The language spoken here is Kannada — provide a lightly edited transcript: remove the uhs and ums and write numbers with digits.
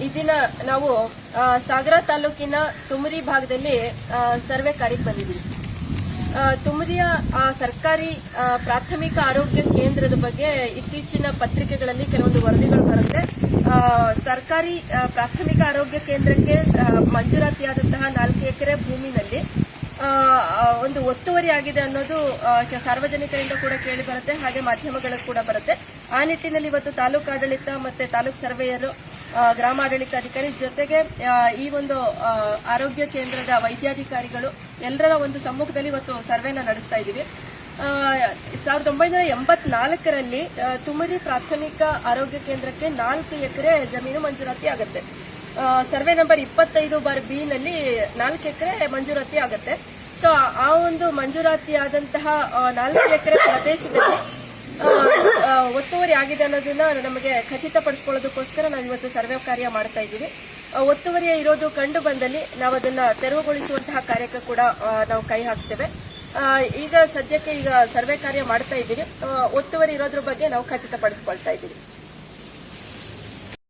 ಈ ದಿನ ನಾವು ಸಾಗರ ತಾಲೂಕಿನ ತುಮರಿ ಭಾಗದಲ್ಲಿ ಸರ್ವೆ ಕಾರ್ಯಕ್ಕೆ ಬಂದಿದ್ದೀವಿ. ತುಮರಿಯ ಸರ್ಕಾರಿ ಪ್ರಾಥಮಿಕ ಆರೋಗ್ಯ ಕೇಂದ್ರದ ಬಗ್ಗೆ ಇತ್ತೀಚಿನ ಪತ್ರಿಕೆಗಳಲ್ಲಿ ಕೆಲವೊಂದು ವರದಿಗಳು ಬರುತ್ತೆ. ಸರ್ಕಾರಿ ಪ್ರಾಥಮಿಕ ಆರೋಗ್ಯ ಕೇಂದ್ರಕ್ಕೆ ಮಂಜೂರಾತಿಯಾದಂತಹ 4 ಎಕರೆ ಭೂಮಿನಲ್ಲಿ ಒಂದು ಒತ್ತುವರಿ ಆಗಿದೆ ಅನ್ನೋದು ಸಾರ್ವಜನಿಕರಿಂದ ಕೂಡ ಕೇಳಿ ಬರುತ್ತೆ, ಹಾಗೆ ಮಾಧ್ಯಮಗಳು ಕೂಡ ಬರುತ್ತೆ. ಆ ನಿಟ್ಟಿನಲ್ಲಿ ಇವತ್ತು ತಾಲೂಕು ಆಡಳಿತ ಮತ್ತೆ ತಾಲೂಕು ಸರ್ವೇಯರು, ಗ್ರಾಮಾಡಳಿತಾಧಿಕಾರಿ ಜೊತೆಗೆ ಈ ಒಂದು ಆರೋಗ್ಯ ಕೇಂದ್ರದ ವೈದ್ಯಾಧಿಕಾರಿಗಳು ಎಲ್ಲರ ಒಂದು ಸಮ್ಮುಖದಲ್ಲಿ ಇವತ್ತು ಸರ್ವೆನ ನಡೆಸ್ತಾ ಇದ್ದೀವಿ. 1984ರಲ್ಲಿ ತುಮರಿ ಪ್ರಾಥಮಿಕ ಆರೋಗ್ಯ ಕೇಂದ್ರಕ್ಕೆ 4 ಎಕರೆ ಜಮೀನು ಮಂಜೂರಾತಿ ಆಗುತ್ತೆ. ಸರ್ವೆ ನಂಬರ್ 25/B ನಲ್ಲಿ 4 ಎಕರೆ ಮಂಜೂರಾತಿ ಆಗುತ್ತೆ. ಸೊ ಆ ಒಂದು ಮಂಜೂರಾತಿ ಆದಂತಹ 4 ಎಕರೆ ಪ್ರದೇಶದಲ್ಲಿ ಒತ್ತುವರಿ ಆಗಿದೆ ಅನ್ನೋದನ್ನ ನಮಗೆ ಖಚಿತಪಡಿಸಿಕೊಳ್ಳೋದಕ್ಕೋಸ್ಕರ ನಾವು ಇವತ್ತು ಸರ್ವೆ ಕಾರ್ಯ ಮಾಡ್ತಾ ಇದ್ದೀವಿ. ಒತ್ತುವರಿಯ ಇರೋದು ಕಂಡು ಬಂದಲ್ಲಿ ನಾವು ಅದನ್ನ ತೆರವುಗೊಳಿಸುವಂತಹ ಕಾರ್ಯಕ್ಕೆ ಕೂಡ ನಾವು ಕೈ ಹಾಕ್ತೇವೆ. ಈಗ ಸದ್ಯಕ್ಕೆ ಸರ್ವೆ ಕಾರ್ಯ ಮಾಡ್ತಾ ಇದ್ದೀವಿ. ಒತ್ತುವರಿ ಇರೋದ್ರ ಬಗ್ಗೆ ನಾವು ಖಚಿತಪಡಿಸಿಕೊಳ್ತಾ ಇದ್ದೀವಿ.